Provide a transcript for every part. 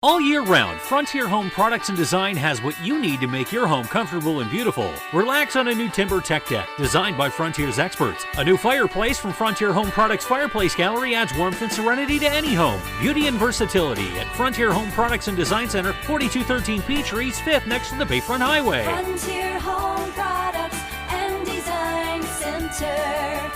All year round, Frontier Home Products and Design has what you need to make your home comfortable and beautiful. Relax on a new timber tech deck designed by Frontier's experts. A new fireplace from Frontier Home Products Fireplace Gallery adds warmth and serenity to any home. Beauty and versatility at Frontier Home Products and Design Center, 4213 Peachtree, East 5th, next to the Bayfront Highway. Frontier Home Products and Design Center.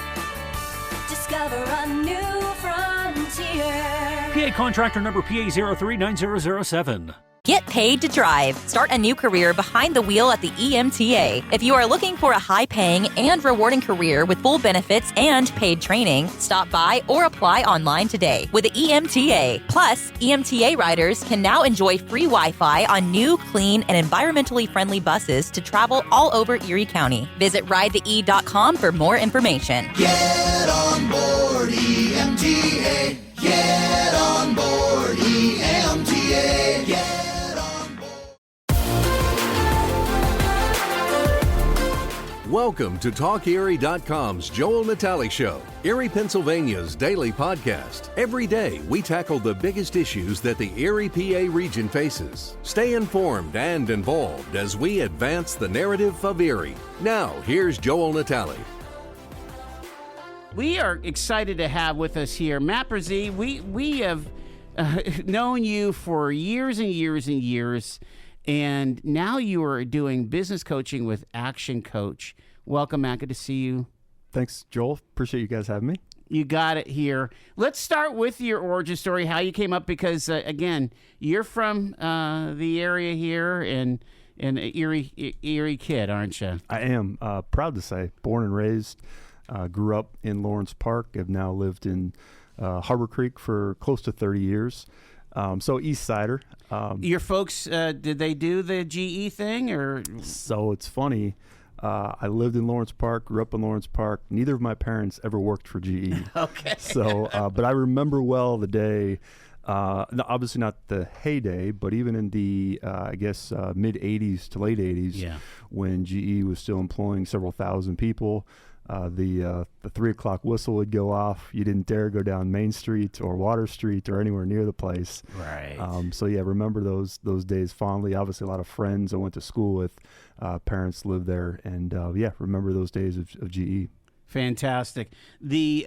Discover a new frontier. PA contractor number PA039007. Get paid to drive. Start a new career behind the wheel at the EMTA. If you are looking for a high-paying and rewarding career with full benefits and paid training, stop by or apply online today with the EMTA. Plus, EMTA riders can now enjoy free Wi-Fi on new, clean, and environmentally friendly buses to travel all over Erie County. Visit ridethee.com for more information. Get on board EMTA. Get on board EMTA. Get on board. Welcome to TalkErie.com's Joel Natale Show, Erie, Pennsylvania's daily podcast. Every day, we tackle the biggest issues that the Erie PA region faces. Stay informed and involved as we advance the narrative of Erie. Now, here's Joel Natale. We are excited to have with us here Matt Bresee. We have known you for years and years and years, and now you are doing business coaching with Action Coach. Welcome, Matt. Good to see you. Thanks, Joel. Appreciate you guys having me. You got it here. Let's start with your origin story, how you came up, because, again, you're from the area here and an Erie kid, aren't you? I am proud to say, born and raised. Grew up in Lawrence Park. Have now lived in Harbor Creek for close to 30 years. So East Sider. Your folks, did they do the GE thing? Or So it's funny. I lived in Lawrence Park, grew up in Lawrence Park. Neither of my parents ever worked for GE. Okay. So, but I remember well the day, obviously not the heyday, but even in the, mid 80s to late 80s, when GE was still employing several thousand people. The 3 o'clock whistle would go off. You didn't dare go down Main Street or Water Street or anywhere near the place. Right. Remember those days fondly. Obviously, a lot of friends I went to school with, parents lived there, and remember those days of GE. Fantastic. The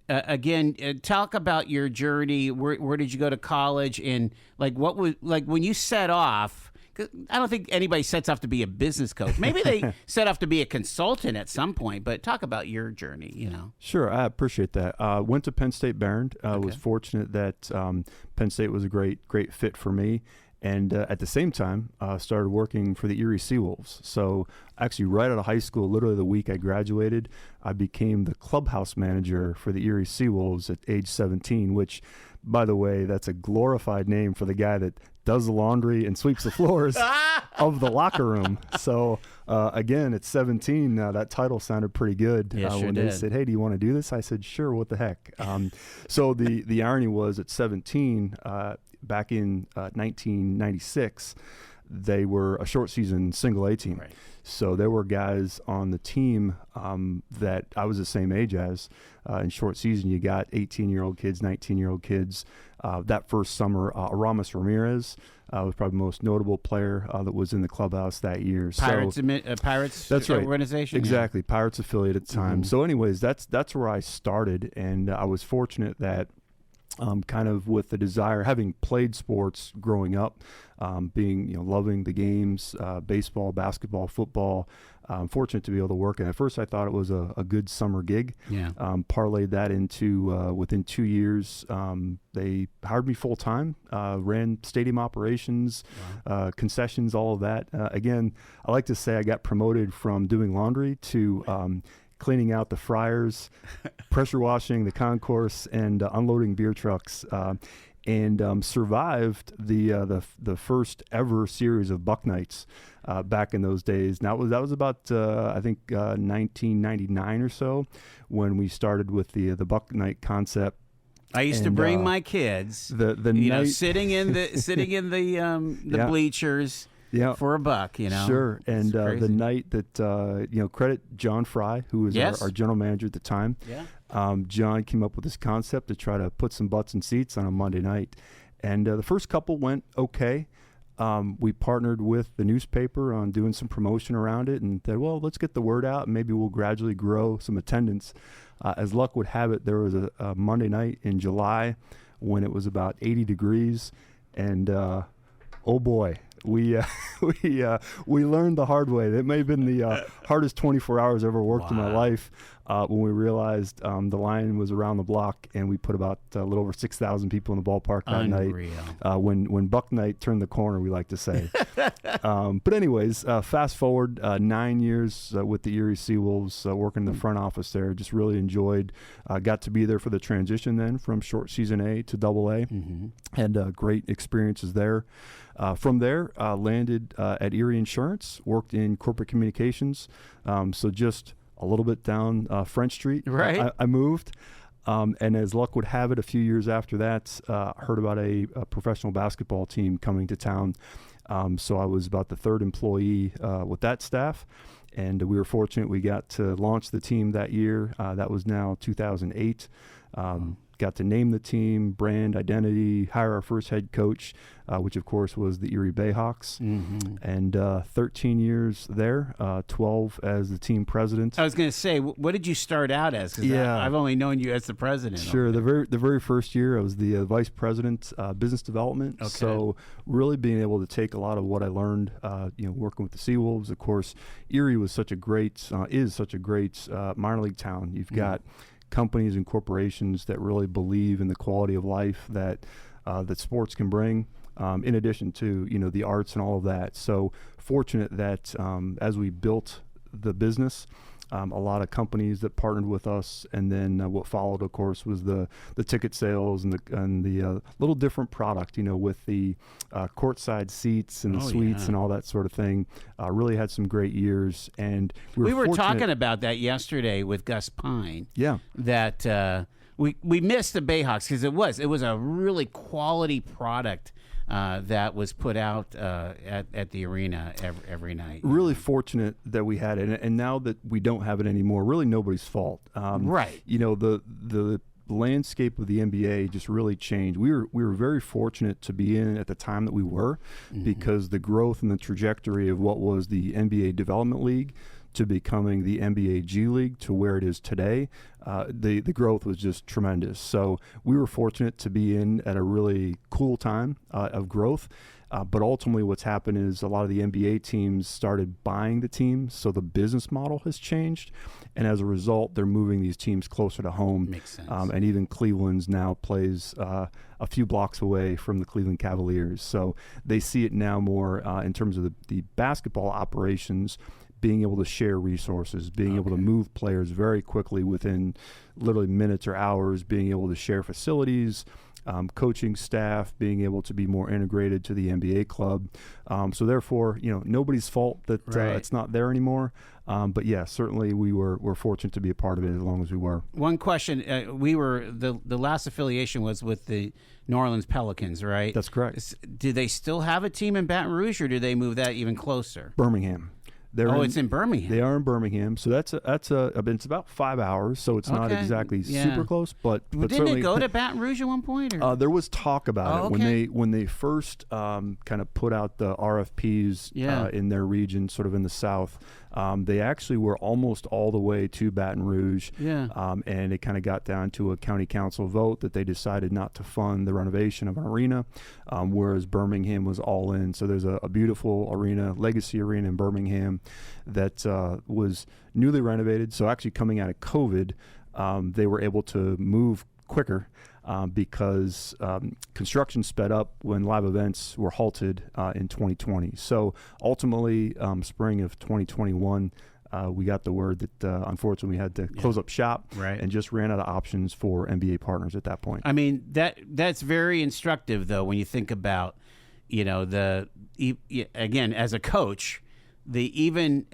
again, talk about your journey. Where did you go to college, and what was when you set off? 'Cause I don't think anybody sets off to be a business coach. Maybe they set off to be a consultant at some point, but talk about your journey, Sure, I appreciate that. Went to Penn State Barron. Was fortunate that Penn State was a great fit for me. And at the same time, started working for the Erie Seawolves. So actually right out of high school, literally the week I graduated, I became the clubhouse manager for the Erie Seawolves at age 17, which, by the way, that's a glorified name for the guy that does the laundry and sweeps the floors of the locker room. So again, at 17, that title sounded pretty good. When they said, "Hey, do you want to do this?" I said, "Sure, what the heck." So the irony was at 17, back in 1996, they were a short season single A team. Right. So there were guys on the team that I was the same age as. In short season, you got 18-year-old kids, 19-year-old kids. That first summer, Aramis Ramirez was probably the most notable player that was in the clubhouse that year. Pirates that's right. Organization? Exactly, yeah. Pirates affiliate at the time. Mm-hmm. So anyways, that's where I started, and I was fortunate that kind of with the desire, having played sports growing up, loving the games, baseball, basketball, football. I'm fortunate to be able to work. And at first I thought it was a good summer gig. Yeah. Parlayed that into, within 2 years, they hired me full time, ran stadium operations, concessions, all of that. Again, I like to say I got promoted from doing laundry to cleaning out the fryers, pressure washing the concourse, and unloading beer trucks, and survived the first ever series of Buck Nights back in those days. Now that was about 1999 or so when we started with the Buck Night concept. I used to bring my kids, sitting in the bleachers. Yeah, for $1, Sure, and the night that credit John Fry, who was our general manager at the time. Yeah. John came up with this concept to try to put some butts in seats on a Monday night, And the first couple went okay. We partnered with the newspaper on doing some promotion around it and said, well, let's get the word out and maybe we'll gradually grow some attendance. As luck would have it, there was a Monday night in July when it was about 80 degrees. And oh boy, we learned the hard way. It may have been the hardest 24 hours I ever worked in my life when we realized the line was around the block, and we put about a little over 6,000 people in the ballpark that night. When Buck Night turned the corner, we like to say. But anyways, fast forward 9 years with the Erie Seawolves, working in the front office there. Just really enjoyed. Got to be there for the transition then from short season A to Double A. Had great experiences there. From there, landed at Erie Insurance, worked in corporate communications. So just a little bit down French Street. Right. I moved. And as luck would have it, a few years after that, heard about a professional basketball team coming to town. So I was about the third employee with that staff. And we were fortunate we got to launch the team that year. That was now 2008. Got to name the team, brand, identity, hire our first head coach, which of course was the Erie Bayhawks. And 13 years there, 12 as the team president. I was going to say, what did you start out as? Because I've only known you as the president. Sure. The very first year, I was the vice president, business development. Okay. So really being able to take a lot of what I learned, working with the Seawolves. Of course, Erie was such a great, is such a great minor league town. You've got companies and corporations that really believe in the quality of life that that sports can bring, in addition to the arts and all of that. So fortunate that as we built the business, a lot of companies that partnered with us, and then what followed, of course, was the ticket sales and the little different product, with the courtside seats and the suites and all that sort of thing. Really had some great years, and we were talking about that yesterday with Gus Pine. Yeah, that we missed the Bayhawks because it was a really quality product. That was put out at the arena every night. Really fortunate that we had it, and now that we don't have it anymore, really nobody's fault. Right. The landscape of the NBA just really changed. We were very fortunate to be in at the time that we were, because the growth and the trajectory of what was the NBA Development League to becoming the NBA G League to where it is today, the growth was just tremendous. So we were fortunate to be in at a really cool time of growth. But ultimately what's happened is a lot of the NBA teams started buying the teams, so the business model has changed. And as a result, they're moving these teams closer to home. Makes sense. And even Cleveland's now plays a few blocks away from the Cleveland Cavaliers. So they see it now more in terms of the basketball operations, being able to share resources, being able to move players very quickly within literally minutes or hours, being able to share facilities, coaching staff, being able to be more integrated to the NBA club. So therefore, nobody's fault that it's not there anymore. But yeah, certainly we're fortunate to be a part of it as long as we were. One question, we were the last affiliation was with the New Orleans Pelicans, right? That's correct. Do they still have a team in Baton Rouge, or do they move that even closer? Birmingham. It's in Birmingham. They are in Birmingham, so it's about 5 hours, so it's not exactly super close. But didn't certainly, it go to Baton Rouge at one point? Or? There was talk about it when they first kind of put out the RFPs in their region, sort of in the South. They actually were almost all the way to Baton Rouge, and it kind of got down to a county council vote that they decided not to fund the renovation of an arena, whereas Birmingham was all in. So there's a beautiful arena, Legacy Arena in Birmingham, that was newly renovated. So actually coming out of COVID, they were able to move quicker because construction sped up when live events were halted in 2020. So ultimately, spring of 2021, we got the word that unfortunately we had to close up shop and just ran out of options for NBA partners at that point. I mean, that's very instructive, though, when you think about, again, as a coach, even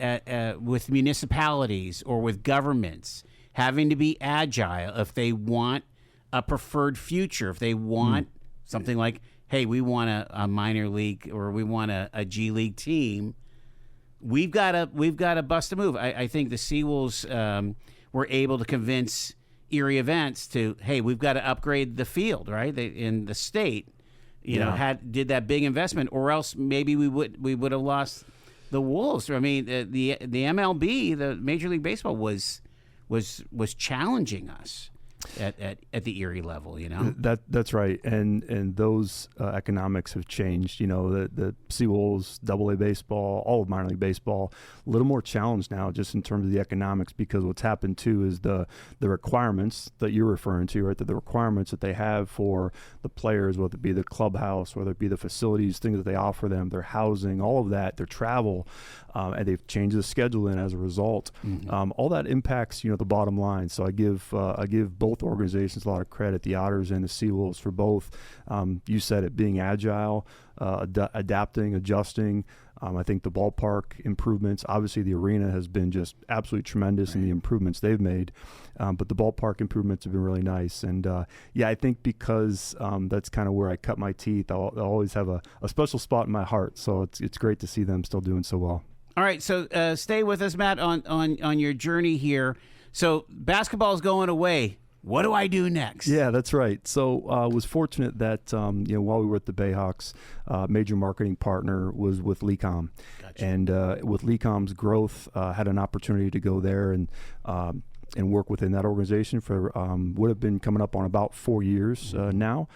with municipalities or with governments having to be agile if they want a preferred future, if they want something like, hey, we want a minor league or we want a G League team, we've got to bust a move. I think the Seawolves were able to convince Erie Events to, hey, we've got to upgrade the field, right? In the state did that big investment, or else maybe we would have lost the Wolves. I mean, the MLB, the Major League Baseball, was challenging us at the Erie level. That's right, and those economics have changed. The Seawolves, AA baseball, all of minor league baseball, a little more challenged now, just in terms of the economics, because what's happened too is the requirements that you're referring to, right? The requirements that they have for the players, whether it be the clubhouse, whether it be the facilities, things that they offer them, their housing, all of that, their travel, and they've changed the schedule in as a result. All that impacts the bottom line. So I give both organizations a lot of credit, the Otters and the Seawolves, for both. You said it, being agile, adapting, adjusting. I think the ballpark improvements, obviously the arena has been just absolutely tremendous in the improvements they've made, but the ballpark improvements have been really nice. And I think because that's kind of where I cut my teeth, I'll always have a special spot in my heart. So it's great to see them still doing so well. All right, so stay with us, Matt, on your journey here. So basketball's going away. What do I do next? Yeah, that's right. So I was fortunate that while we were at the Bayhawks, major marketing partner was with LECOM. Gotcha. And with LECOM's growth, had an opportunity to go there and work within that organization for would have been coming up on about 4 years now.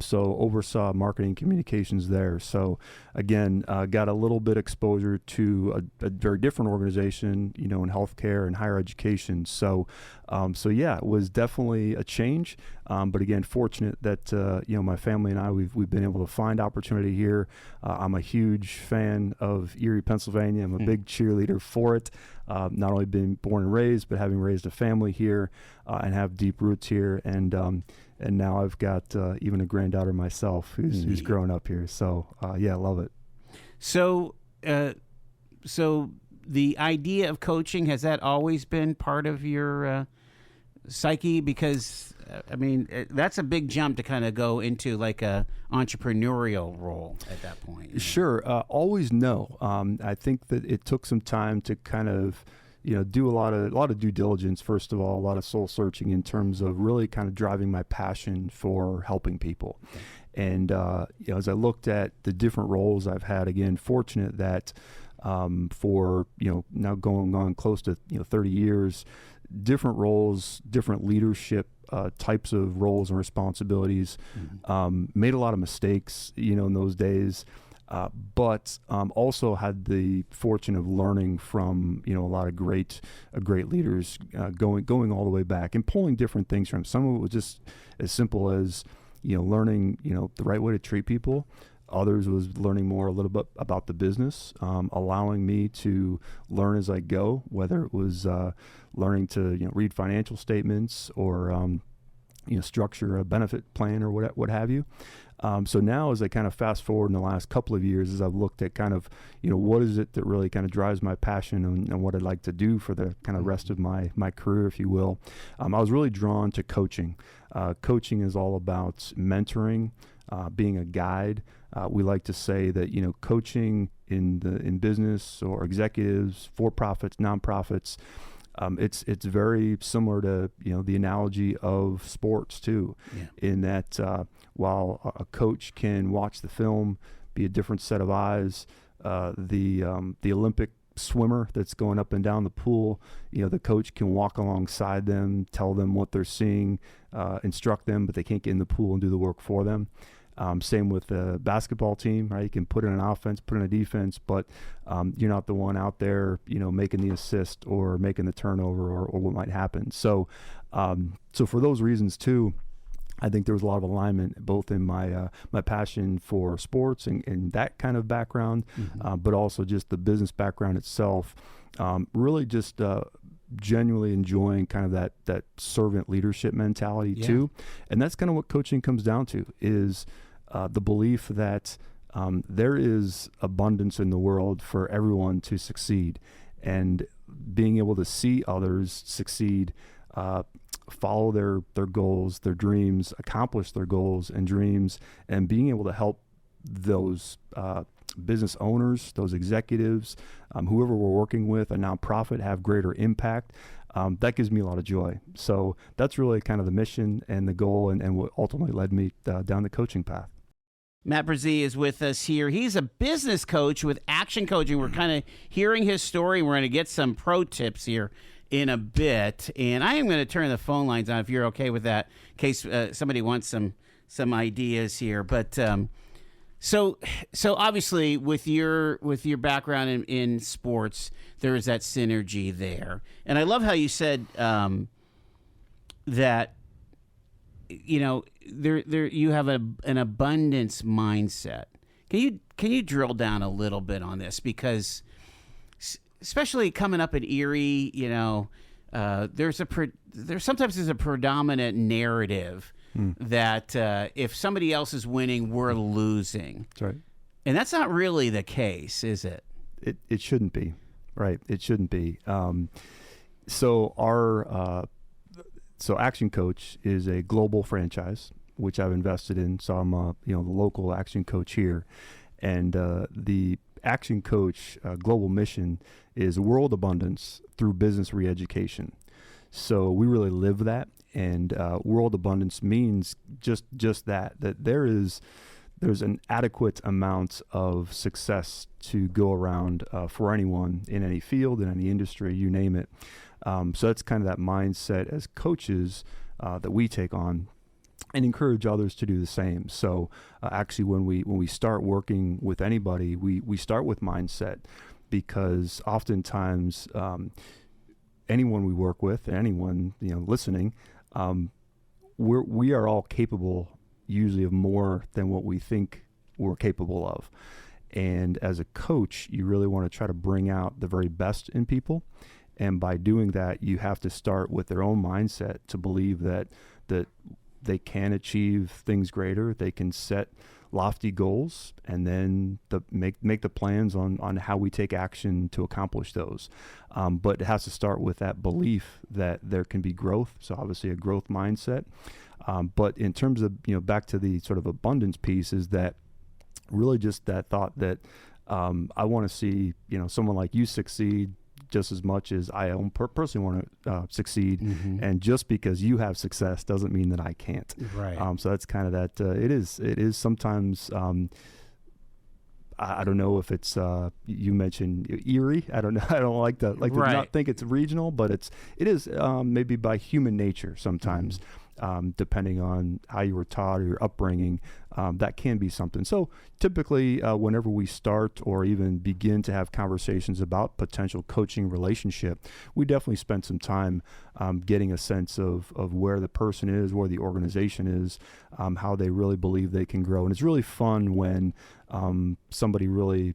So oversaw marketing communications there. So again, got a little bit exposure to a very different organization, in healthcare and higher education. So it was definitely a change. But again, fortunate that my family and I we've been able to find opportunity here. I'm a huge fan of Erie, Pennsylvania. I'm a big cheerleader for it. Not only being born and raised, but having raised a family here and have deep roots here. And now I've got even a granddaughter myself who's growing up here. So I love it. So the idea of coaching, has that always been part of your psyche? Because that's a big jump to kind of go into like a entrepreneurial role at that point. Sure. Always no. I think that it took some time to kind of do a lot of due diligence, first of all, a lot of soul searching in terms of really kind of driving my passion for helping people. Okay. And, as I looked at the different roles I've had, again, fortunate that for, now going on close to, 30 years, different roles, different leadership types of roles and responsibilities, made a lot of mistakes, in those days. But also had the fortune of learning from a lot of great leaders, going all the way back and pulling different things from. Some of it was just as simple as learning the right way to treat people. Others was learning more a little bit about the business, allowing me to learn as I go, whether it was learning to read financial statements or structure a benefit plan or what have you. So now as I kind of fast forward in the last couple of years, as I've looked at kind of, what is it that really kind of drives my passion and what I'd like to do for the kind of rest of my career, if you will, I was really drawn to coaching. Coaching is all about mentoring, being a guide. We like to say that, coaching in business or executives, for-profits, nonprofits, it's very similar to the analogy of sports too, in that while a coach can watch the film, be a different set of eyes, the Olympic swimmer that's going up and down the pool, the coach can walk alongside them, tell them what they're seeing, instruct them, but they can't get in the pool and do the work for them. Same with the basketball team, right? You can put in an offense, put in a defense, but you're not the one out there, making the assist or making the turnover or what might happen. So for those reasons too, I think there was a lot of alignment both in my passion for sports and that kind of background, but also just the business background itself. Really just genuinely enjoying kind of that servant leadership mentality too. And that's kind of what coaching comes down to, is the belief that there is abundance in the world for everyone to succeed, and being able to see others succeed, follow their goals, their dreams, accomplish their goals and dreams, and being able to help those business owners, those executives, whoever we're working with, a nonprofit, have greater impact. That gives me a lot of joy. So that's really kind of the mission and the goal and what ultimately led me down the coaching path. Matt Bresee is with us here. He's a business coach with Action Coaching. We're kind of hearing his story. We're going to get some pro tips here in a bit. And I am going to turn the phone lines on if you're okay with that, in case somebody wants some ideas here. But so obviously with your background in sports, there is that synergy there. And I love how you said that, you know, there you have an abundance mindset. Can you drill down a little bit on this? Because especially coming up in Erie, you know, there's sometimes a predominant narrative that if somebody else is winning, we're losing. That's right. And that's not really the case, is it? It shouldn't be, right? It shouldn't be. So Action Coach is a global franchise, which I've invested in. So I'm the local Action Coach here, and the Action Coach global mission is world abundance through business re-education. So we really live that, and world abundance means just that there's an adequate amount of success to go around for anyone in any field, in any industry, you name it. So that's kind of that mindset as coaches that we take on and encourage others to do the same. So actually, when we start working with anybody, we start with mindset, because oftentimes anyone we work with, anyone listening, we are all capable usually of more than what we think we're capable of. And as a coach, you really want to try to bring out the very best in people. And by doing that, you have to start with their own mindset to believe that they can achieve things greater. They can set lofty goals, and then make the plans on how we take action to accomplish those. But it has to start with that belief that there can be growth. So obviously a growth mindset. But in terms of, back to the sort of abundance piece, is that really just that thought that I want to see, someone like you succeed just as much as I personally want to succeed. Mm-hmm. And just because you have success doesn't mean that I can't. Right. So that's kind of that. It is sometimes. I don't know if it's you mentioned Erie. I don't know. I don't like to not think it's regional, but it is maybe by human nature sometimes. Mm-hmm. Depending on how you were taught or your upbringing, that can be something. So typically, whenever we start or even begin to have conversations about potential coaching relationship, we definitely spend some time getting a sense of where the person is, where the organization is, how they really believe they can grow. And it's really fun when somebody really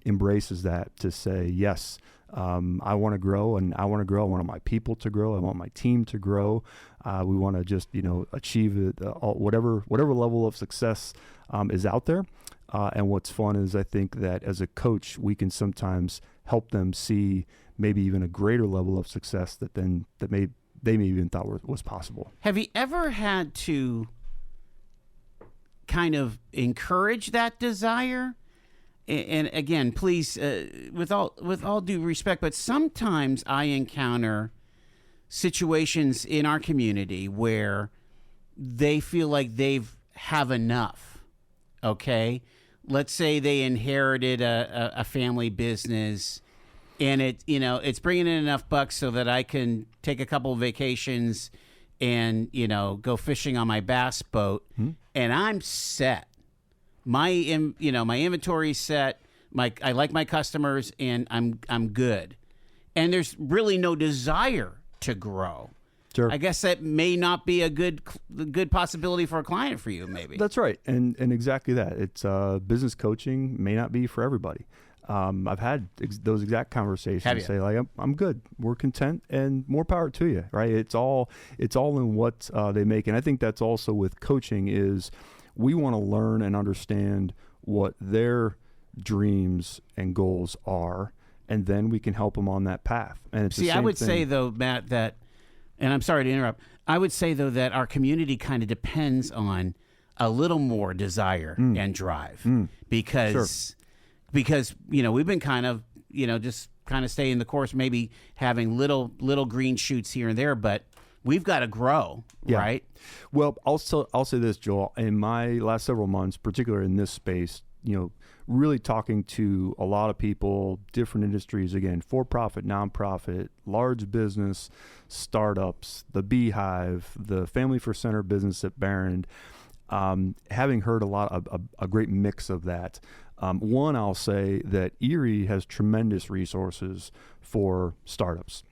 embraces that, to say, yes, I want to grow, and I want to grow. I want my people to grow. I want my team to grow. We want to just, achieve whatever level of success is out there. And what's fun is, I think that as a coach, we can sometimes help them see maybe even a greater level of success that they may even thought was possible. Have you ever had to kind of encourage that desire? And again, please, with all due respect, but sometimes I encounter situations in our community where they feel like have enough. Okay, let's say they inherited a family business, and it's bringing in enough bucks so that I can take a couple of vacations and go fishing on my bass boat, and I'm set. My inventory's set. I like my customers, and I'm good. And there's really no desire to grow. Sure. I guess that may not be a good possibility for a client for you, maybe. That's right, and exactly that. It's business coaching may not be for everybody. I've had those exact conversations. Say like, I'm good, we're content, and more power to you. Right? It's all in what they make, and I think that's also with coaching is, we want to learn and understand what their dreams and goals are, and then we can help them on that path. And it's I would say, though, Matt, that, and I'm sorry to interrupt, I would say, though, that our community kind of depends on a little more desire and drive, because we've been kind of just kind of staying the course, maybe having little green shoots here and there, but we've got to grow, right? Well, I'll say this, Joel. In my last several months, particularly in this space, really talking to a lot of people, different industries, again, for-profit, nonprofit, large business, startups, the Beehive, the Family for Center business at Barron, having heard a great mix of that. One, I'll say that Erie has tremendous resources for startups,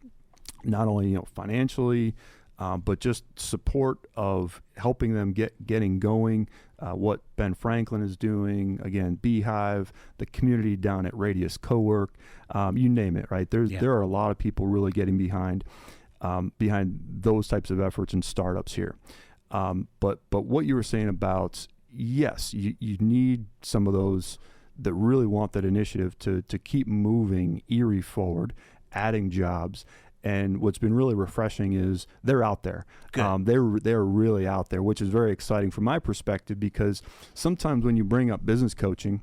not only financially, but just support of helping them getting going. What Ben Franklin is doing, again, Beehive, the community down at Radius Cowork, you name it, right? There are a lot of people really getting behind those types of efforts and startups here. But what you were saying about, yes, you need some of those that really want that initiative to keep moving Erie forward, adding jobs. And what's been really refreshing is they're out there. They're really out there, which is very exciting from my perspective, because sometimes when you bring up business coaching,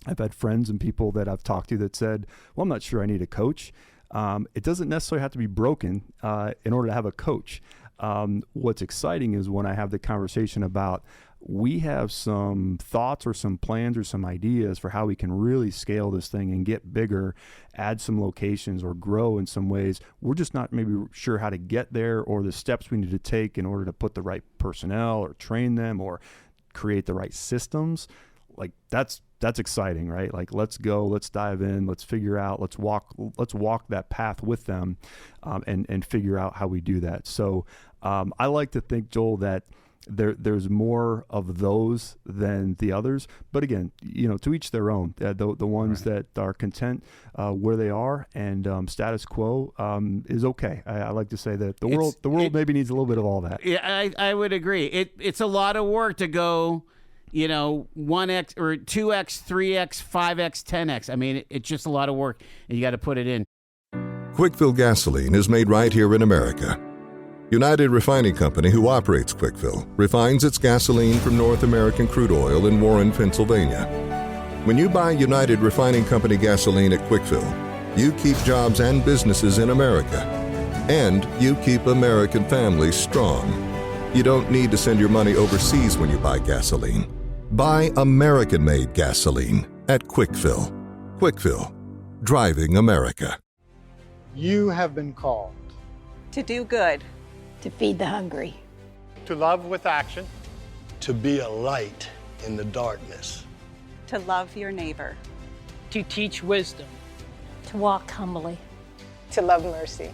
I've had friends and people that I've talked to that said, well, I'm not sure I need a coach. It doesn't necessarily have to be broken in order to have a coach. What's exciting is when I have the conversation about, we have some thoughts or some plans or some ideas for how we can really scale this thing and get bigger, add some locations or grow in some ways. We're just not maybe sure how to get there, or the steps we need to take in order to put the right personnel or train them or create the right systems. Like that's exciting, right? Like, let's go, let's dive in, let's figure out, let's walk that path with them, and figure out how we do that. So I like to think, Joel, that there's more of those than the others, but again, to each their own. The ones that are content where they are and status quo is okay. I like to say that the world maybe needs a little bit of all that. Yeah, I would agree. It's a lot of work to go, 1x or 2x, 3x, 5x, 10x. I mean, it's just a lot of work, and you got to put it in. Quickfill gasoline is made right here in America. United Refining Company, who operates Quickfill, refines its gasoline from North American crude oil in Warren, Pennsylvania. When you buy United Refining Company gasoline at Quickfill, you keep jobs and businesses in America, and you keep American families strong. You don't need to send your money overseas when you buy gasoline. Buy American-made gasoline at Quickfill. Quickfill, driving America. You have been called to do good, to feed the hungry, to love with action, to be a light in the darkness, to love your neighbor, to teach wisdom, to walk humbly, to love mercy,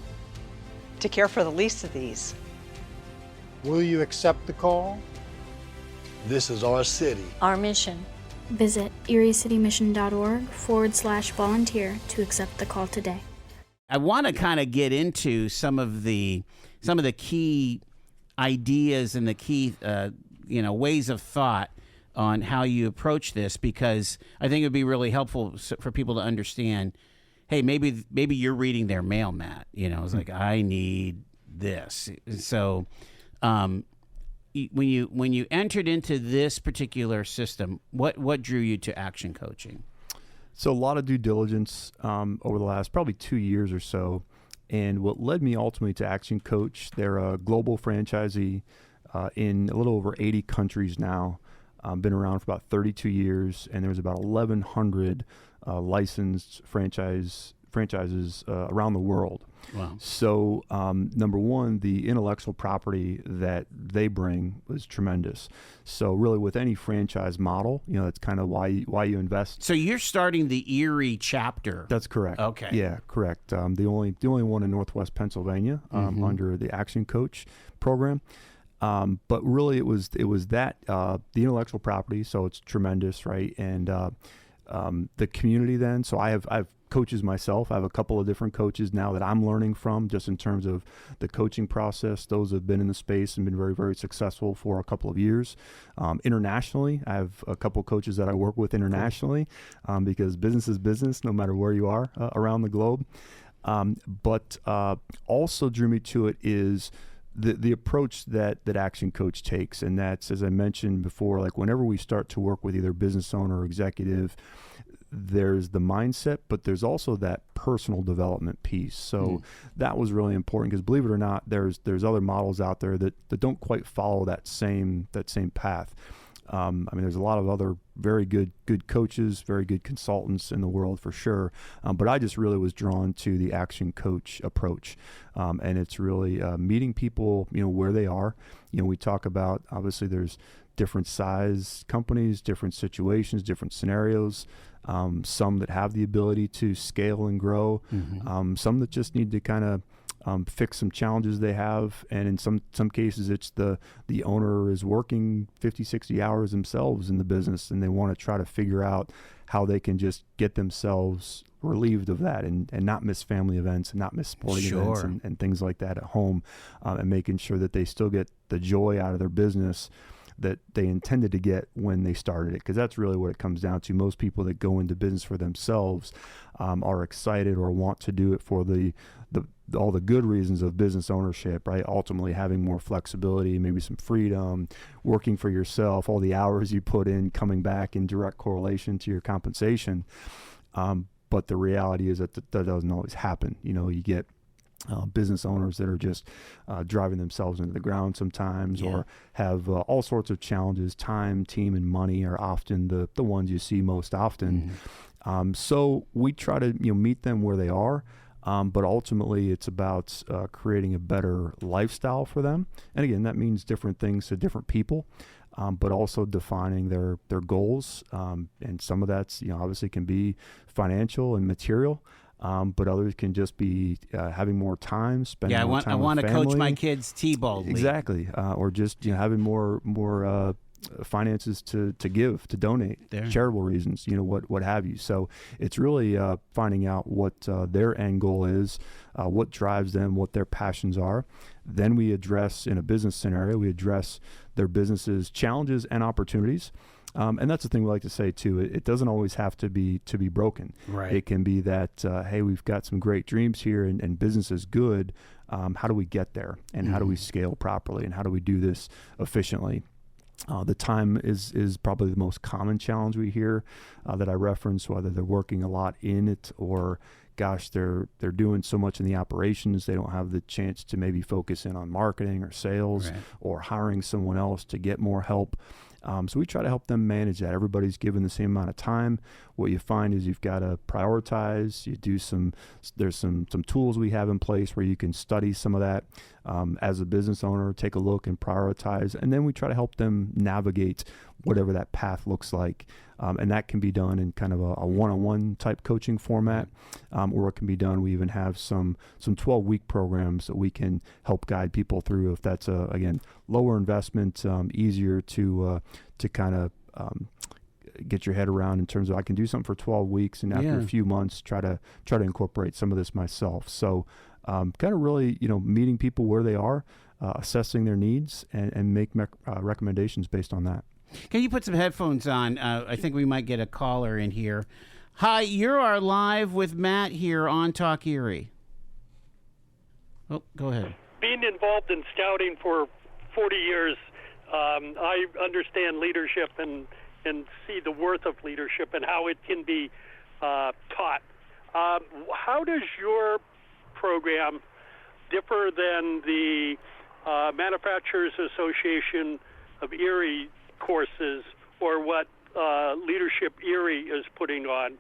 to care for the least of these. Will you accept the call? This is our city. Our mission. Visit eriecitymission.org/volunteer to accept the call today. I want to kind of get into some of the key ideas and the key ways of thought on how you approach this, because I think it would be really helpful for people to understand, hey, maybe you're reading their mail, Matt. It's like, I need this. So when you entered into this particular system, what drew you to Action Coaching? So a lot of due diligence over the last probably 2 years or so. And what led me ultimately to Action Coach, they're a global franchisee in a little over 80 countries now. Been around for about 32 years, and there's about 1,100 licensed franchises around the world. Wow. So number one, the intellectual property that they bring was tremendous. So really, with any franchise model, that's kind of why you invest. So you're starting the Erie chapter. That's correct. Okay. Yeah, correct. The only one in Northwest Pennsylvania under the Action Coach program. But really, it was that the intellectual property. So it's tremendous, right? And the community. Then, so I have coaches myself. I have a couple of different coaches now that I'm learning from, just in terms of the coaching process. Those have been in the space and been very, very successful for a couple of years. Internationally, I have a couple of coaches that I work with internationally, because business is business, no matter where you are around the globe. But also drew me to it is the approach that Action Coach takes. And that's, as I mentioned before, like whenever we start to work with either business owner or executive, there's the mindset, but there's also that personal development piece. So that was really important because, believe it or not, there's other models out there that don't quite follow that same path. I mean, there's a lot of other very good coaches, very good consultants in the world for sure. But I just really was drawn to the action coach approach. And it's really meeting people, where they are. We talk about, obviously there's different size companies, different situations, different scenarios. Some that have the ability to scale and grow. Some that just need to kind of fix some challenges they have, and in some cases it's the owner is working 50, 60 hours themselves in the business, and they want to try to figure out how they can just get themselves relieved of that and not miss family events and not miss sporting events and things like that at home, and making sure that they still get the joy out of their business that they intended to get when they started it, because that's really what it comes down to. Most people that go into business for themselves are excited or want to do it for all the good reasons of business ownership, right? Ultimately having more flexibility, maybe some freedom, working for yourself, all the hours you put in coming back in direct correlation to your compensation. But the reality is that doesn't always happen. You get business owners that are just driving themselves into the ground sometimes, or have all sorts of challenges. Time, team, and money are often the ones you see most often. So we try to meet them where they are, but ultimately it's about creating a better lifestyle for them. And again, that means different things to different people. But also defining their goals, and some of that's obviously can be financial and material. But others can just be having more time, spending more time with family. I want to coach my kids T-ball. Exactly, or just having more finances to give, to donate, charitable reasons, what have you. So it's really finding out what their end goal is, what drives them, what their passions are. Then we address, in a business scenario, their business's challenges and opportunities. And that's the thing we like to say too. It doesn't always have to be broken. Right. It can be that hey, we've got some great dreams here, and business is good. How do we get there, and how do we scale properly, and how do we do this efficiently? The time is probably the most common challenge we hear that I reference, whether they're working a lot in it, or gosh, they're doing so much in the operations they don't have the chance to maybe focus in on marketing or sales, or hiring someone else to get more help. So we try to help them manage that. Everybody's given the same amount of time. What you find is you've got to prioritize. There's some tools we have in place where you can study some of that as a business owner, take a look and prioritize. And then we try to help them navigate whatever that path looks like. And that can be done in kind of a one-on-one type coaching format, or it can be done. We even have some 12-week programs that we can help guide people through if that's again lower investment, easier to kind of get your head around in terms of I can do something for 12 weeks and after a few months try to incorporate some of this myself. So kind of really meeting people where they are, assessing their needs, and make recommendations based on that. Can you put some headphones on? I think we might get a caller in here. Hi, you're live with Matt here on Talk Erie. Oh, go ahead. Being involved in scouting for 40 years, I understand leadership and see the worth of leadership and how it can be taught. How does your program differ than the Manufacturers Association of Erie courses, or what Leadership Erie is putting on?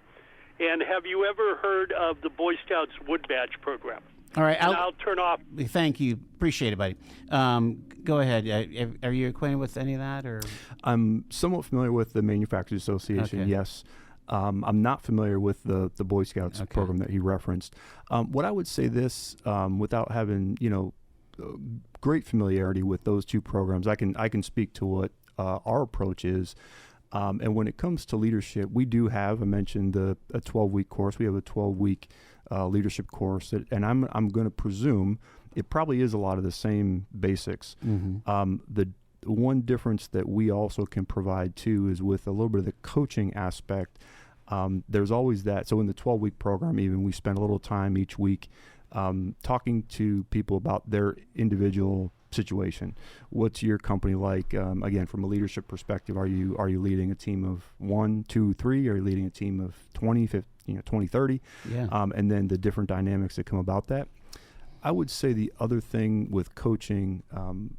And have you ever heard of the Boy Scouts Wood Badge program? All right, I'll turn off. Thank you. Appreciate it, buddy. Go ahead. Are you acquainted with any of that? Or I'm somewhat familiar with the Manufacturers Association, yes. I'm not familiar with the Boy Scouts program that he referenced. What I would say this, without having great familiarity with those two programs, I can speak to what our approach is. And when it comes to leadership, we do have, I mentioned a 12-week course. We have a 12-week leadership course, and I'm going to presume it probably is a lot of the same basics. The one difference that we also can provide too is with a little bit of the coaching aspect. There's always that. So in the 12-week program, even we spend a little time each week talking to people about their individual situation. What's your company like? Again, from a leadership perspective, are you leading a team of 1, 2, 3? Are you leading a team of 20, 50, 20, 30? Yeah. And then the different dynamics that come about that. I would say the other thing with coaching,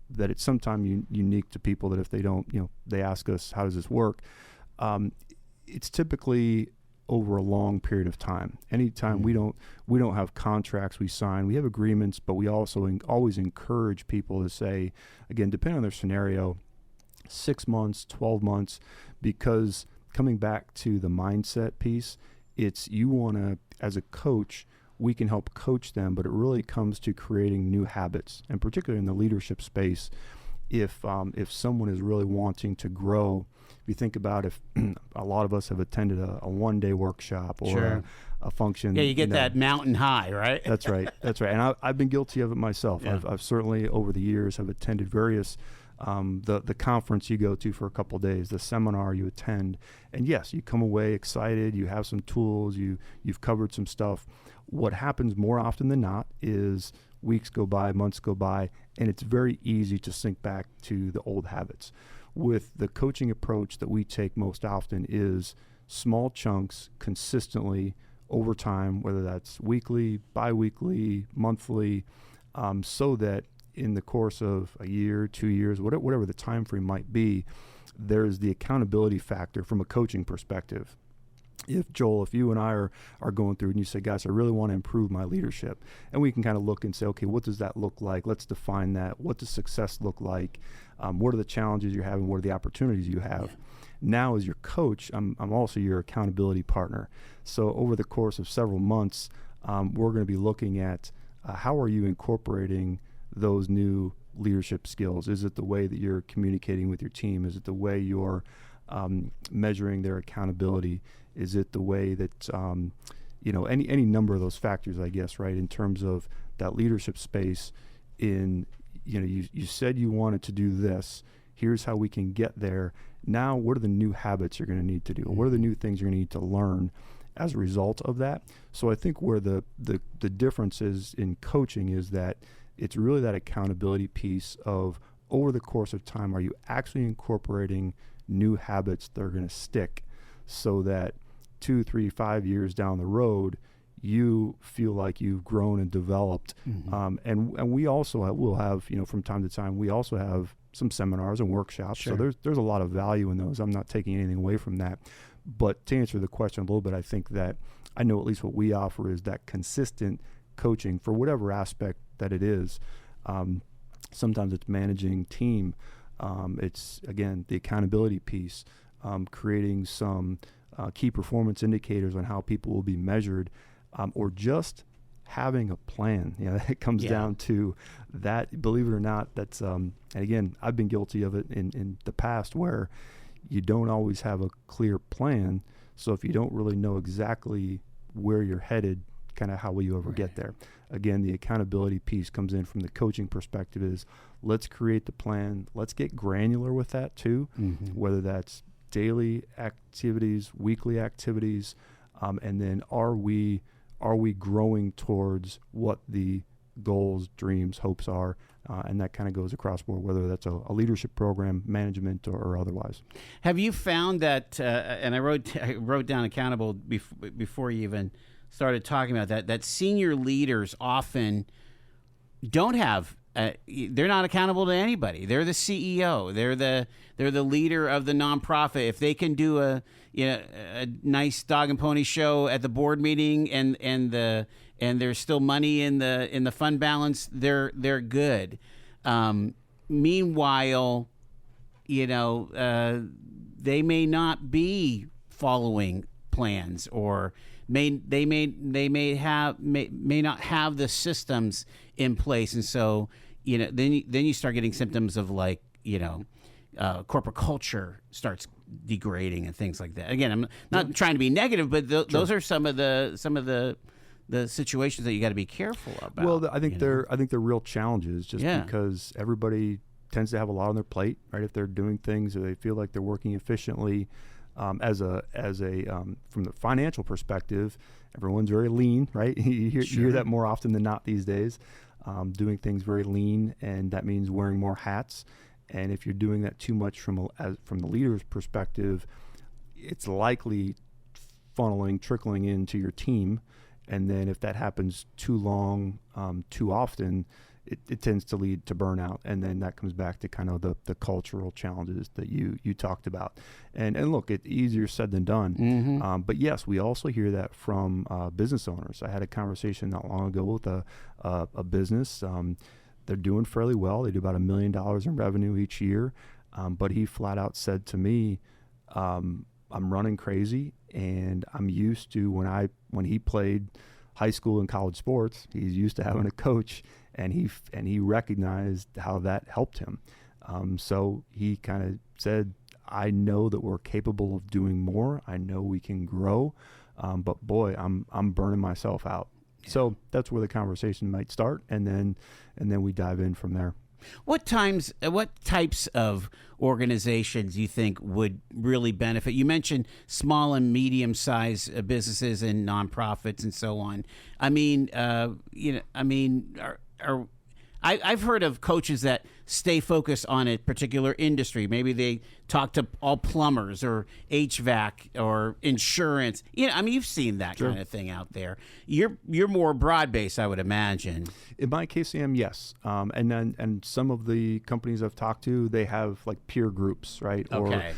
that it's sometimes unique to people, that if they don't, they ask us, how does this work? It's typically over a long period of time. Anytime we don't have contracts we sign, we have agreements, but we also always encourage people to say, again, depending on their scenario, 6 months, 12 months, because coming back to the mindset piece, it's you want to, as a coach, we can help coach them, but it really comes to creating new habits, and particularly in the leadership space, if someone is really wanting to grow. If you think about, if a lot of us have attended a one-day workshop or Sure. a function. Yeah, you get that mountain high, right? That's right. That's right. And I've been guilty of it myself. Yeah. I've certainly over the years have attended various, the conference you go to for a couple of days, the seminar you attend, and yes, you come away excited. You have some tools. You've covered some stuff. What happens more often than not is weeks go by, months go by, and it's very easy to sink back to the old habits. With the coaching approach that we take most often is small chunks consistently over time, whether that's weekly, bi-weekly, monthly, so that in the course of a year, 2 years, whatever the time frame might be, there's the accountability factor from a coaching perspective. If Joel, if you and I are going through and you say, guys, I really want to improve my leadership, and we can kind of look and say, okay, what does that look like? Let's define that. What does success look like? What are the challenges you're having? What are the opportunities you have? Yeah. Now, as your coach, I'm also your accountability partner. So over the course of several months, we're going to be looking at how are you incorporating those new leadership skills? Is it the way that you're communicating with your team? Is it the way you're measuring their accountability? Is it the way that, any number of those factors, I guess, right, in terms of that leadership space in, you said you wanted to do this. Here's how we can get there. Now, what are the new habits you're going to need to do? What are the new things you're going to need to learn as a result of that? So I think where the difference is in coaching is that it's really that accountability piece of, over the course of time, are you actually incorporating new habits that are going to stick so that 2, 3, 5 years down the road, you feel like you've grown and developed. Mm-hmm. And we also will have, from time to time, we also have some seminars and workshops. Sure. So there's a lot of value in those. I'm not taking anything away from that. But to answer the question a little bit, I think that I know at least what we offer is that consistent coaching for whatever aspect that it is. Sometimes it's managing team. It's, again, the accountability piece, creating some key performance indicators on how people will be measured, or just having a plan. It comes down to that. Believe it or not, that's and again, I've been guilty of it in the past, where you don't always have a clear plan. So if you don't really know exactly where you're headed, kind of how will you ever get there? Again, the accountability piece comes in from the coaching perspective is, let's create the plan. Let's get granular with that too, whether that's daily activities, weekly activities, and then are we growing towards what the goals, dreams, hopes are, and that kind of goes across board, whether that's a leadership program, management, or otherwise. Have you found that? And I wrote down accountable before you even started talking about that senior leaders often don't have. They're not accountable to anybody. They're the CEO. They're the leader of the nonprofit. If they can do a nice dog and pony show at the board meeting and there's still money in the fund balance, they're good. Meanwhile, they may not be following plans, or may not have the systems in place, and so then you start getting symptoms of corporate culture starts degrading and things like that. Again, I'm not trying to be negative, but those are some of the situations that you got to be careful about. Well, I think they're real challenges, just because everybody tends to have a lot on their plate, right? If they're doing things or they feel like they're working efficiently, as a from the financial perspective, everyone's very lean, right? You hear that more often than not these days. doing things very lean, and that means wearing more hats. And if you're doing that too much from the leader's perspective, it's likely trickling into your team. And then if that happens too long, too often, it tends to lead to burnout. And then that comes back to kind of the cultural challenges that you talked about. And look, it's easier said than done. But yes, we also hear that from business owners. I had a conversation not long ago with a business. They're doing fairly well. They do about $1 million in revenue each year. But he flat out said to me, I'm running crazy, and I'm used to when he played high school and college sports, he's used to having a coach, and he recognized how that helped him. So he kind of said, I know that we're capable of doing more. I know we can grow, but boy, I'm burning myself out. Yeah. So that's where the conversation might start, and then we dive in from there. What types of organizations you think would really benefit? You mentioned small and medium-sized businesses and nonprofits and so on. I mean, I've heard of coaches that stay focused on a particular industry. Maybe they talk to all plumbers or HVAC or insurance. You've seen that kind of thing out there. You're more broad-based, I would imagine. In my case, I am, yes. And some of the companies I've talked to, they have like peer groups, right? Okay.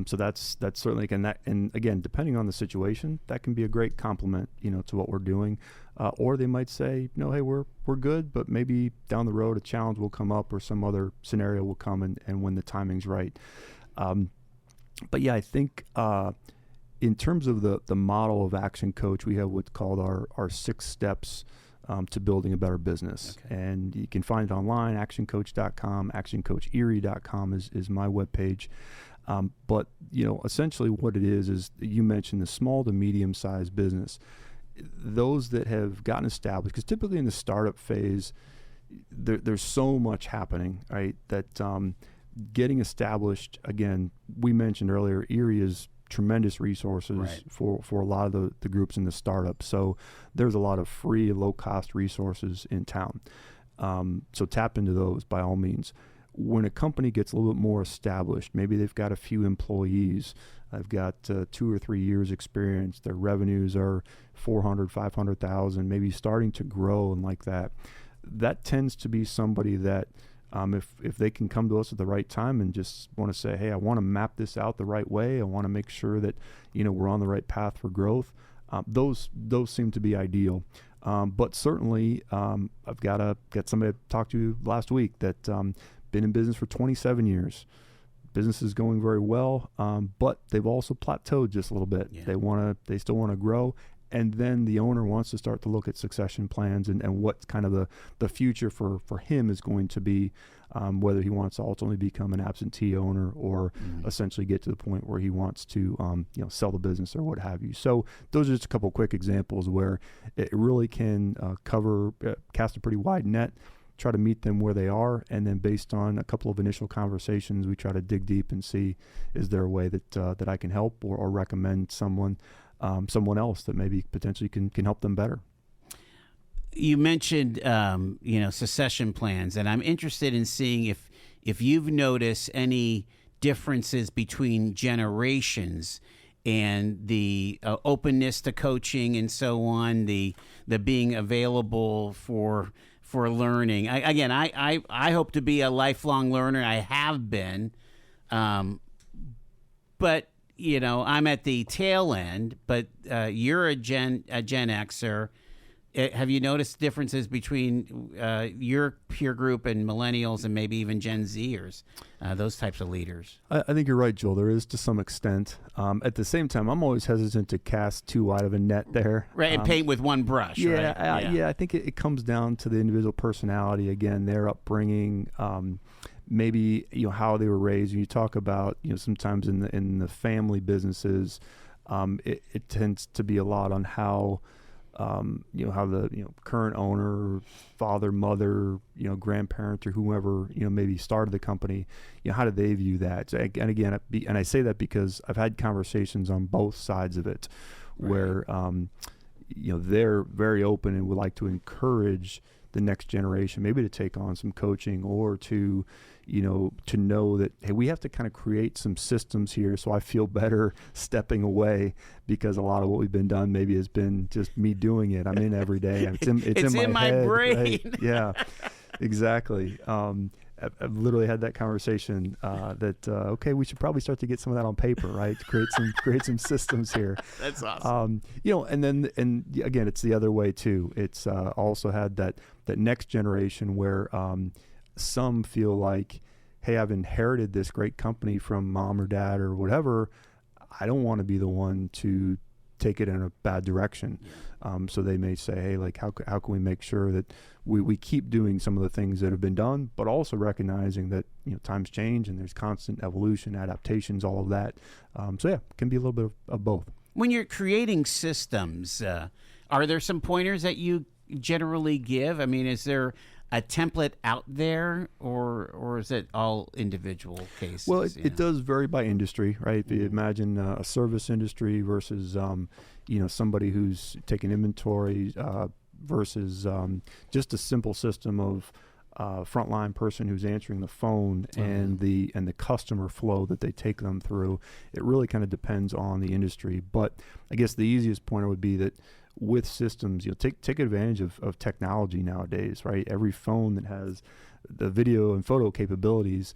So that's certainly and again, depending on the situation, that can be a great complement, to what we're doing. Or they might say, hey, we're good, but maybe down the road a challenge will come up or some other scenario will come, and when the timing's right. But yeah, I think in terms of the model of Action Coach, we have what's called our 6 steps to building a better business. Okay. And you can find it online, actioncoach.com, actioncoacherie.com is my webpage. But essentially what it is you mentioned the small to medium-sized business. Those that have gotten established, because typically in the startup phase, there's so much happening, right? That getting established, again, we mentioned earlier, Erie is tremendous resources right. for a lot of the groups in the startup. So there's a lot of free, low-cost resources in town. So tap into those by all means. When a company gets a little bit more established, maybe they've got a few employees, I've got 2 or 3 years experience, their revenues are 400, 500,000, maybe starting to grow and like that. That tends to be somebody that if they can come to us at the right time and just want to say, hey, I want to map this out the right way, I want to make sure that we're on the right path for growth, those seem to be ideal. But certainly I've got somebody I talked to last week that been in business for 27 years. Business is going very well, but they've also plateaued just a little bit. Yeah. They still want to grow, and then the owner wants to start to look at succession plans and what kind of the future for him is going to be, whether he wants to ultimately become an absentee owner or essentially get to the point where he wants to sell the business or what have you. So those are just a couple quick examples where it really can cast a pretty wide net, try to meet them where they are, and then based on a couple of initial conversations, we try to dig deep and see, is there a way that I can help or recommend someone else that maybe potentially can help them better. You mentioned succession plans, and I'm interested in seeing if you've noticed any differences between generations and the openness to coaching and so on, the being available for learning. I hope to be a lifelong learner. I have been, but I'm at the tail end. But you're a Gen Xer. Have you noticed differences between your peer group and millennials and maybe even Gen Zers, those types of leaders? I think you're right, Joel. There is to some extent. At the same time, I'm always hesitant to cast too wide of a net there. Right, and paint with one brush, yeah, right? I think it comes down to the individual personality, again, their upbringing, maybe how they were raised. When you talk about sometimes in the family businesses, it tends to be a lot on how how the current owner, father, mother, grandparent, or whoever maybe started the company, how do they view that? And again, and I say that because I've had conversations on both sides of it, where they're very open and would like to encourage the next generation, maybe to take on some coaching or to, to know that, hey, we have to kind of create some systems here so I feel better stepping away, because a lot of what we've been done maybe has been just me doing it. I'm in every day. It's in my head, brain. Right? Yeah, exactly. I've literally had that conversation that okay, we should probably start to get some of that on paper, right? To create some systems here. That's awesome. And again, it's the other way too. It's also had that next generation where some feel like, hey, I've inherited this great company from mom or dad or whatever. I don't want to be the one to take it in a bad direction. So they may say, hey, like, how can we make sure that we keep doing some of the things that have been done, but also recognizing that, times change and there's constant evolution, adaptations, all of that. So yeah, it can be a little bit of both. When you're creating systems, are there some pointers that you generally give? I mean, is there a template out there, or is it all individual cases? Well, it does vary by industry, right? If you imagine a service industry versus, somebody who's taking inventory versus just a simple system of frontline person who's answering the phone and the customer flow that they take them through. It really kind of depends on the industry. But I guess the easiest pointer would be that with systems, take advantage of technology nowadays, right? Every phone that has the video and photo capabilities,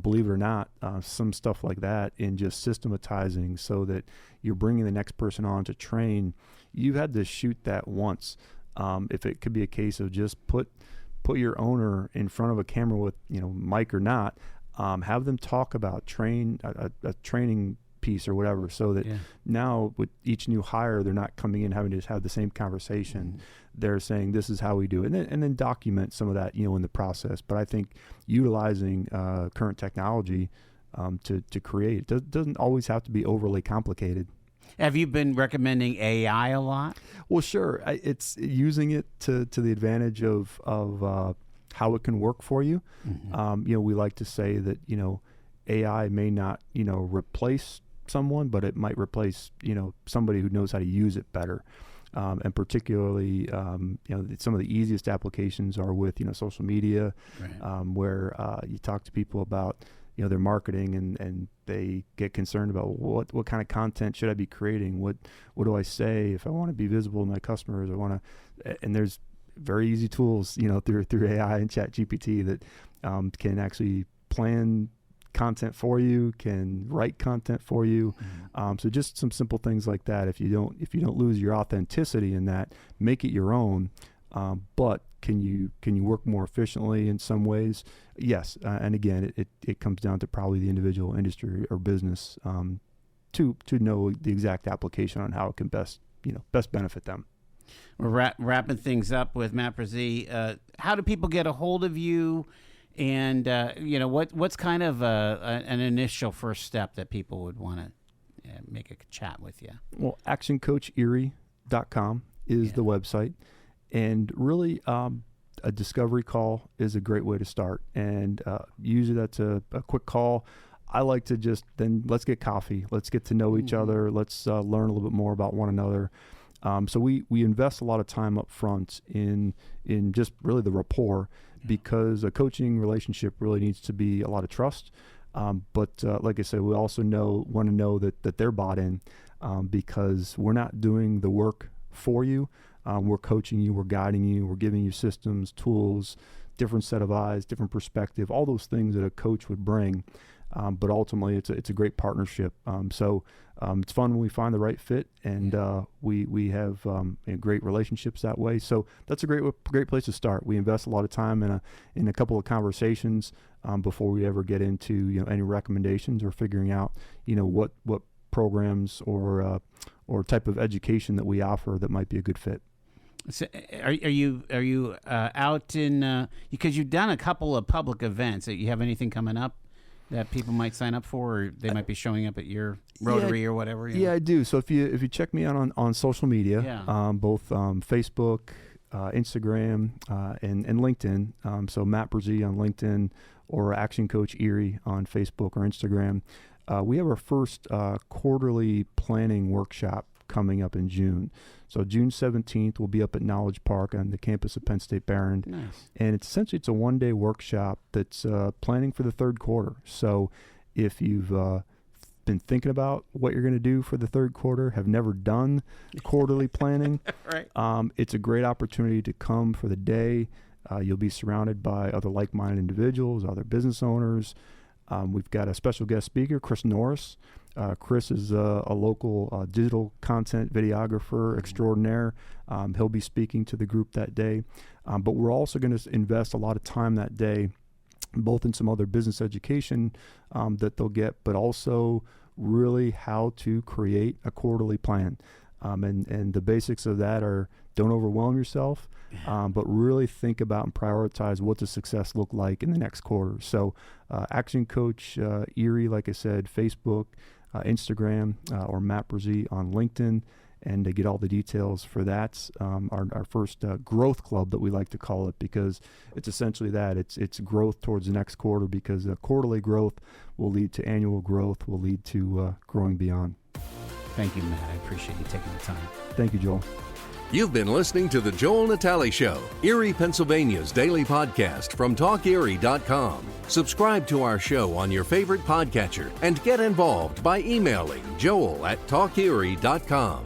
believe it or not, some stuff like that, in just systematizing so that you're bringing the next person on to train. You've had to shoot that once. If it could be a case of just put your owner in front of a camera with, mic or not, have them talk about a training piece or whatever, so that now with each new hire, they're not coming in having to just have the same conversation. They're saying, this is how we do it, and then document some of that, in the process. But I think utilizing current technology to create, it doesn't always have to be overly complicated. Have you been recommending AI a lot? Well, sure. It's using it to the advantage of how it can work for you. We like to say that, AI may not, replace someone, but it might replace, somebody who knows how to use it better. And particularly, some of the easiest applications are with, social media, right. Where you talk to people about, their marketing, and they get concerned about what kind of content should I be creating? What do I say if I want to be visible to my customers? And there's very easy tools, through AI and ChatGPT that can actually plan content for you, can write content for you. So just some simple things like that. If you don't lose your authenticity in that, make it your own. But can you work more efficiently in some ways? Yes. And again, it comes down to probably the individual industry or business to know the exact application on how it can best benefit them. We're wrapping things up with Matt Bresee. How do people get a hold of you? And what's kind of an initial first step that people would want to make a chat with you? Well, actioncoacherie.com is the website, and really a discovery call is a great way to start. And usually that's a quick call. I like to just let's get coffee, let's get to know each other, let's learn a little bit more about one another. So we invest a lot of time up front in just really the rapport, because a coaching relationship really needs to be a lot of trust. But like I said, we also want to know that they're bought in, because we're not doing the work for you. We're coaching you, we're guiding you, we're giving you systems, tools, different set of eyes, different perspective, all those things that a coach would bring. But ultimately, it's a great partnership. So it's fun when we find the right fit, and we have great relationships that way. So that's a great place to start. We invest a lot of time in a couple of conversations before we ever get into any recommendations or figuring out what programs or type of education that we offer that might be a good fit. So are you out in because you've done a couple of public events? You have anything coming up that people might sign up for, or they might be showing up at your Rotary or whatever? Yeah, I do. So if you check me out on social media, both Facebook, Instagram, and LinkedIn. So Matt Bresee on LinkedIn, or Action Coach Erie on Facebook or Instagram. We have our first quarterly planning workshop coming up in June. So June 17th, we'll be up at Knowledge Park on the campus of Penn State Behrend. Nice. And it's a one-day workshop that's planning for the third quarter. So if you've been thinking about what you're going to do for the third quarter, have never done quarterly planning, right. It's a great opportunity to come for the day. You'll be surrounded by other like-minded individuals, other business owners. We've got a special guest speaker, Chris Norris. Chris is a local digital content videographer extraordinaire. He'll be speaking to the group that day. But we're also going to invest a lot of time that day, both in some other business education that they'll get, but also really how to create a quarterly plan. And the basics of that are don't overwhelm yourself, but really think about and prioritize what does success look like in the next quarter. So Action Coach Erie, like I said, Facebook, Instagram, or Matt Bresee on LinkedIn. And to get all the details for that, our first growth club that we like to call it, because it's essentially that. It's growth towards the next quarter, because quarterly growth will lead to annual growth, will lead to growing beyond. Thank you, Matt. I appreciate you taking the time. Thank you, Joel. You've been listening to The Joel Natale Show, Erie, Pennsylvania's daily podcast from TalkErie.com. Subscribe to our show on your favorite podcatcher and get involved by emailing joel@TalkErie.com.